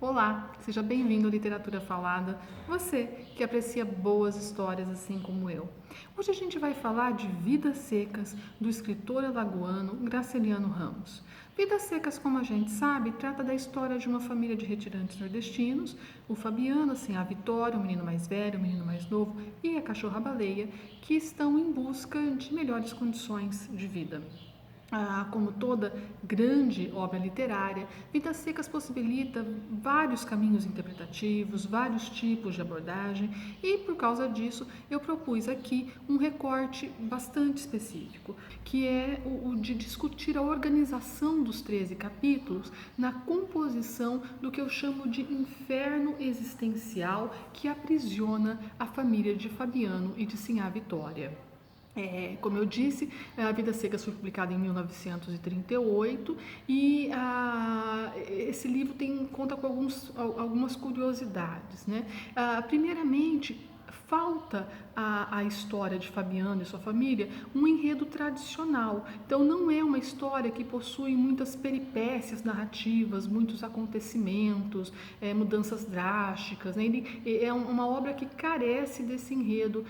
Olá, seja bem-vindo à Literatura Falada, você que aprecia boas histórias assim como eu. Hoje a gente vai falar de Vidas Secas, do escritor alagoano Graciliano Ramos. Vidas Secas, como a gente sabe, trata da história de uma família de retirantes nordestinos, o Fabiano, assim, a Vitória, o menino mais velho, o menino mais novo e a cachorra-baleia, que estão em busca de melhores condições de vida. Como toda grande obra literária, Vidas Secas possibilita vários caminhos interpretativos, vários tipos de abordagem e, por causa disso, eu propus aqui um recorte bastante específico, que é o de discutir a organização dos 13 capítulos na composição do que eu chamo de inferno existencial que aprisiona a família de Fabiano e de Sinhá Vitória. Como eu disse, a Vidas Secas foi publicada em 1938 e esse livro conta com algumas curiosidades, né? Primeiramente, falta a história de Fabiano e sua família um enredo tradicional. Então, não é uma história que possui muitas peripécias narrativas, muitos acontecimentos, mudanças drásticas, né? Ele é uma obra que carece desse enredo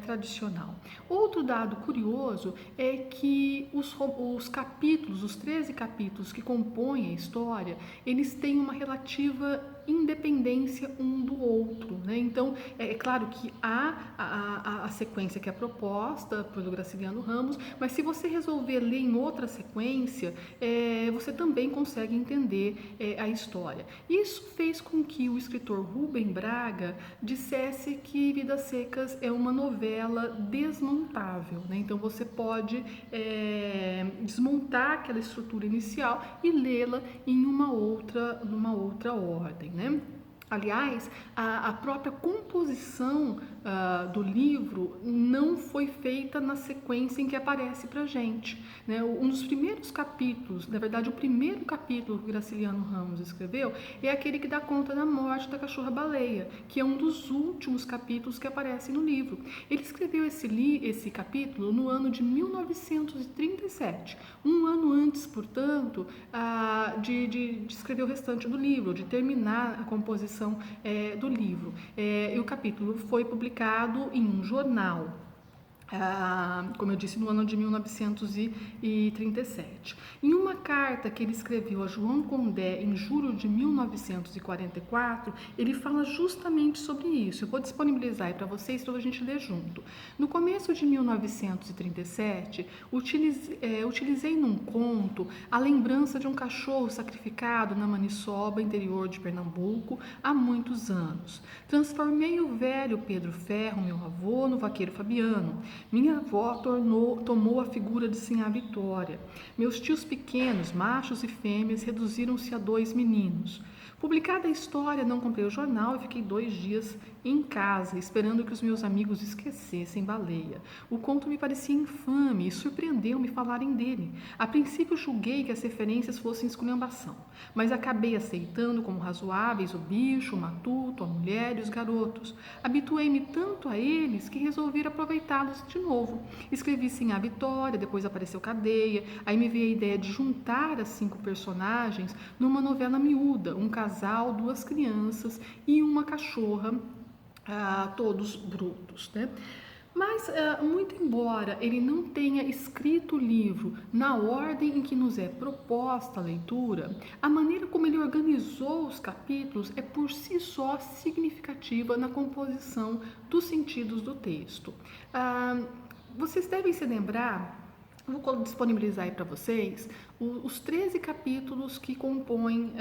tradicional. Outro dado curioso é que os capítulos, os 13 capítulos que compõem a história, eles têm uma relativa independência um do outro, né? Então, é claro que há a sequência que é proposta pelo Graciliano Ramos, mas se você resolver ler em outra sequência, você também consegue entender a história. Isso fez com que o escritor Rubem Braga dissesse que Vidas Secas é uma novela desmontável, né? Então você pode desmontar aquela estrutura inicial e lê-la em numa outra ordem, né? Aliás, a própria composição do livro não foi feita na sequência em que aparece para gente, né? Um dos primeiros capítulos, na verdade, o primeiro capítulo que Graciliano Ramos escreveu é aquele que dá conta da morte da cachorra-baleia, que é um dos últimos capítulos que aparece no livro. Ele escreveu esse capítulo no ano de 1937, um ano antes, portanto, de escrever o restante do livro, de terminar a composição do livro. E o capítulo foi publicado em um jornal. Como eu disse, no ano de 1937. Em uma carta que ele escreveu a João Condé em julho de 1944, ele fala justamente sobre isso. Eu vou disponibilizar aí para vocês para a gente ler junto. No começo de 1937, utilizei num conto a lembrança de um cachorro sacrificado na Maniçoba, interior de Pernambuco, há muitos anos. Transformei o velho Pedro Ferro, meu avô, no vaqueiro Fabiano. Minha avó tomou a figura de Sinhá Vitória. Meus tios pequenos, machos e fêmeas, reduziram-se a 2 meninos. Publicada a história, não comprei o jornal e fiquei 2 dias em casa, esperando que os meus amigos esquecessem Baleia. O conto me parecia infame e surpreendeu-me falarem dele. A princípio julguei que as referências fossem esculhambação, mas acabei aceitando como razoáveis o bicho, o matuto, a mulher e os garotos. Habituei-me tanto a eles que resolvi aproveitá-los de novo. Escrevi Sinhá Vitória, depois apareceu Cadeia, aí me veio a ideia de juntar as 5 personagens numa novela miúda, um casal, 2 crianças e uma cachorra, todos brutos, né? Mas, muito embora ele não tenha escrito o livro na ordem em que nos é proposta a leitura, a maneira como ele organizou os capítulos é por si só significativa na composição dos sentidos do texto. Vocês devem se lembrar, vou disponibilizar aí para vocês, os 13 capítulos que compõem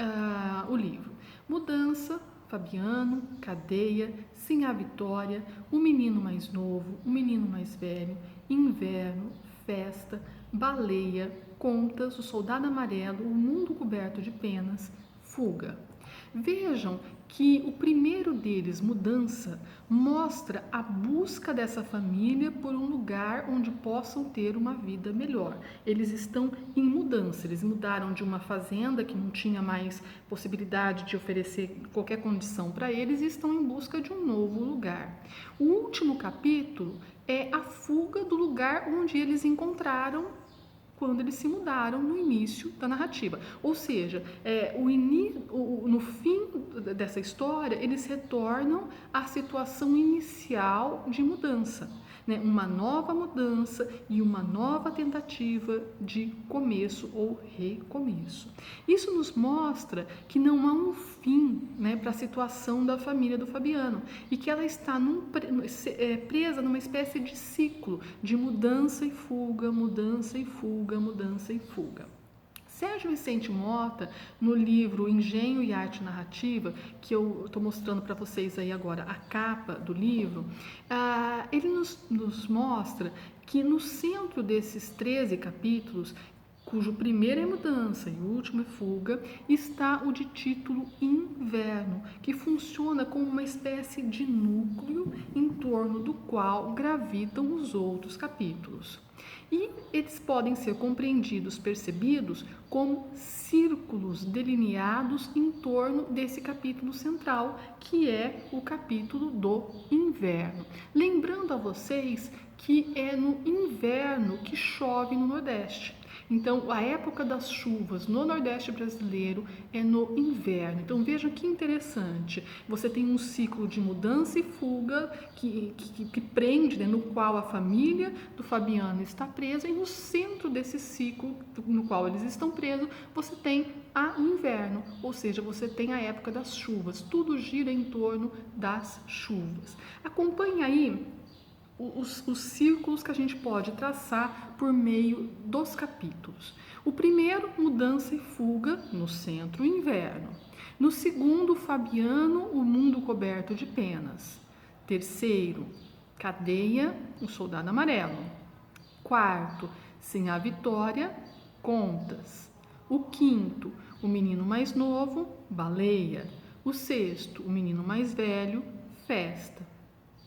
o livro. Mudança, Fabiano, Cadeia, Sinhá Vitória, o menino mais novo, o menino mais velho, inverno, festa, baleia, contas, o soldado amarelo, o mundo coberto de penas, fuga. Vejam que o primeiro deles, Mudança, mostra a busca dessa família por um lugar onde possam ter uma vida melhor. Eles estão em mudança, eles mudaram de uma fazenda que não tinha mais possibilidade de oferecer qualquer condição para eles e estão em busca de um novo lugar. O último capítulo é a fuga do lugar onde eles encontraram quando eles se mudaram no início da narrativa. Ou seja, no fim dessa história, eles retornam à situação inicial de mudança, né? Uma nova mudança e uma nova tentativa de começo ou recomeço. Isso nos mostra que não há um fim, né, para a situação da família do Fabiano e que ela está presa numa espécie de ciclo de mudança e fuga, mudança e fuga, mudança e fuga. Sérgio Vicente Mota, no livro Engenho e Arte Narrativa, que eu estou mostrando para vocês aí agora a capa do livro, ele nos mostra que no centro desses 13 capítulos, cujo primeiro é mudança e o último é fuga, está o de título Inverno, que funciona como uma espécie de núcleo em torno do qual gravitam os outros capítulos. E eles podem ser compreendidos, percebidos como círculos delineados em torno desse capítulo central, que é o capítulo do inverno. Lembrando a vocês que é no inverno que chove no Nordeste. Então, a época das chuvas no Nordeste brasileiro é no inverno. Então, vejam que interessante. Você tem um ciclo de mudança e fuga que prende, né, no qual a família do Fabiano está presa, e no centro desse ciclo no qual eles estão presos, você tem o inverno, ou seja, você tem a época das chuvas. Tudo gira em torno das chuvas. Acompanhe aí os círculos que a gente pode traçar por meio dos capítulos. O primeiro, mudança e fuga, no centro, inverno. No segundo, Fabiano, o mundo coberto de penas. Terceiro, cadeia, o soldado amarelo. Quarto, sem a vitória, contas. O quinto, o menino mais novo, baleia. O sexto, o menino mais velho, festa.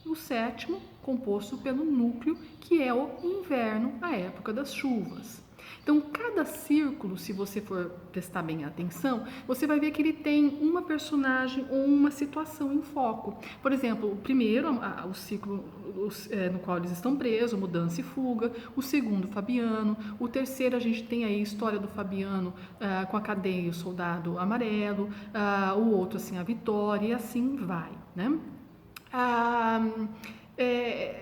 O sétimo, composto pelo núcleo, que é o inverno, a época das chuvas. Então, cada círculo, se você for prestar bem atenção, você vai ver que ele tem uma personagem ou uma situação em foco. Por exemplo, o primeiro, o ciclo no qual eles estão presos, mudança e fuga. O segundo, Fabiano. O terceiro, a gente tem aí a história do Fabiano com a cadeia e o soldado amarelo. O outro, assim, a vitória, e assim vai, né?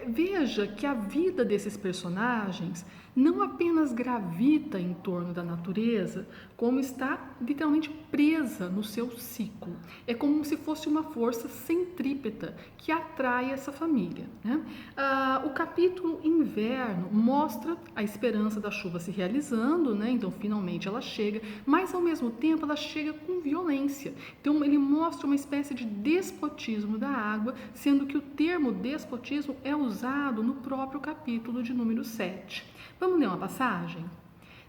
Veja que a vida desses personagens não apenas gravita em torno da natureza, como está literalmente presa no seu ciclo. É como se fosse uma força centrípeta que atrai essa família, né? O capítulo Inverno mostra a esperança da chuva se realizando, né? Então finalmente ela chega, mas ao mesmo tempo ela chega com violência. Então ele mostra uma espécie de despotismo da água, sendo que o termo despotismo é usado no próprio capítulo de número 7. Vamos ler uma passagem?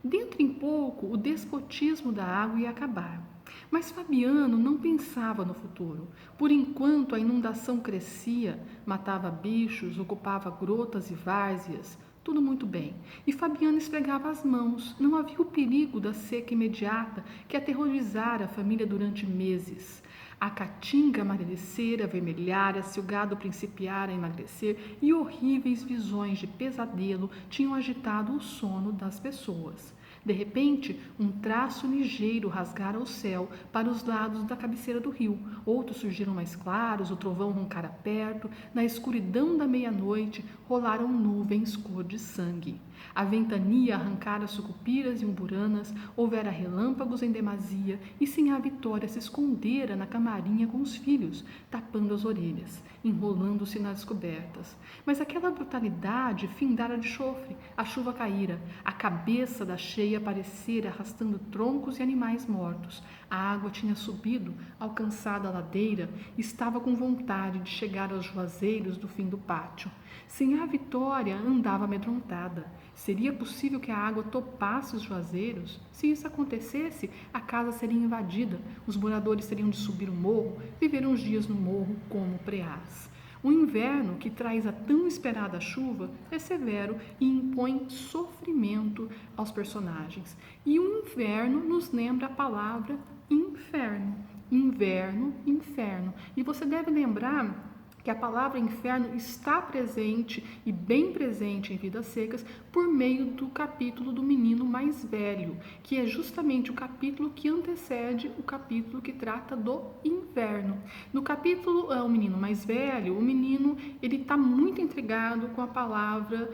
Dentro em pouco, o despotismo da água ia acabar. Mas Fabiano não pensava no futuro. Por enquanto, a inundação crescia, matava bichos, ocupava grotas e várzeas. Tudo muito bem. E Fabiano esfregava as mãos. Não havia o perigo da seca imediata que aterrorizara a família durante meses. A caatinga amadurecer, avermelhara-se, o gado principiara a emagrecer e horríveis visões de pesadelo tinham agitado o sono das pessoas. De repente, um traço ligeiro rasgara o céu para os lados da cabeceira do rio. Outros surgiram mais claros, o trovão roncara perto. Na escuridão da meia-noite, rolaram nuvens cor de sangue. A ventania arrancara sucupiras e umburanas, houvera relâmpagos em demasia, e Sinhá Vitória se escondera na camarinha com os filhos, tapando as orelhas, enrolando-se nas cobertas. Mas aquela brutalidade findara de chofre, a chuva caíra, a cabeça da cheia aparecera arrastando troncos e animais mortos. A água tinha subido, alcançada a ladeira, estava com vontade de chegar aos juazeiros do fim do pátio. Sinhá Vitória andava amedrontada. Seria possível que a água topasse os juazeiros? Se isso acontecesse, a casa seria invadida, os moradores teriam de subir o morro, viver uns dias no morro como preás. O inverno, que traz a tão esperada chuva, é severo e impõe sofrimento aos personagens. E o inverno nos lembra a palavra inferno. Inverno, inferno. E você deve lembrar que a palavra inferno está presente e bem presente em Vidas Secas por meio do capítulo do menino mais velho, que é justamente o capítulo que antecede o capítulo que trata do inverno. No capítulo O Menino Mais Velho, o menino ele está muito intrigado com a palavra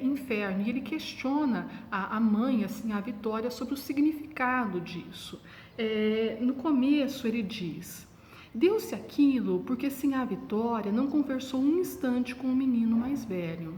inferno e ele questiona a mãe, assim, a Vitória, sobre o significado disso. No começo ele diz: deu-se aquilo porque Sinhá Vitória não conversou um instante com o menino mais velho.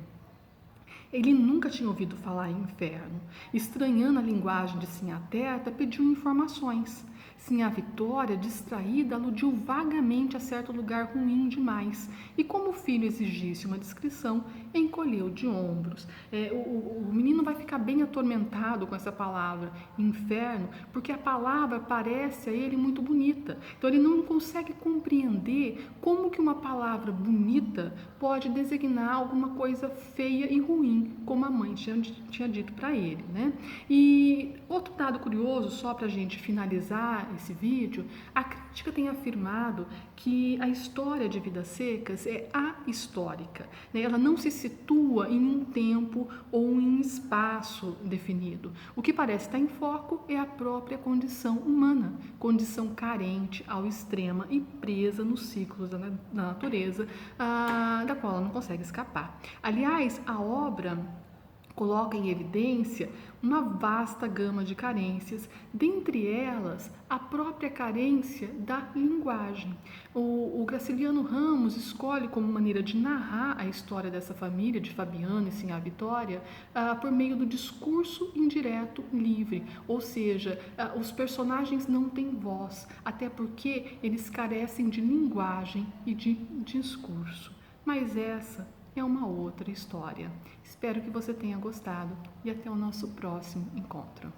Ele nunca tinha ouvido falar em inferno. Estranhando a linguagem de Sinhá Terta, pediu informações. Sinhá Vitória, distraída, aludiu vagamente a certo lugar ruim demais e, como o filho exigisse uma descrição, encolheu de ombros. O menino vai ficar bem atormentado com essa palavra, inferno, porque a palavra parece a ele muito bonita. Então ele não consegue compreender como que uma palavra bonita pode designar alguma coisa feia e ruim, como a mãe tinha dito para ele, né? E outro dado curioso, só para a gente finalizar esse vídeo, a crítica tem afirmado que a história de Vidas Secas é ahistórica, né? Ela não se situa em um tempo ou em um espaço definido. O que parece estar em foco é a própria condição humana, condição carente ao extremo e presa nos ciclos da natureza, da qual ela não consegue escapar. Aliás, a obra coloca em evidência uma vasta gama de carências, dentre elas a própria carência da linguagem. O Graciliano Ramos escolhe como maneira de narrar a história dessa família, de Fabiano e Sinhá Vitória, por meio do discurso indireto livre, ou seja, os personagens não têm voz, até porque eles carecem de linguagem e de discurso. Mas essa é uma outra história. Espero que você tenha gostado e até o nosso próximo encontro.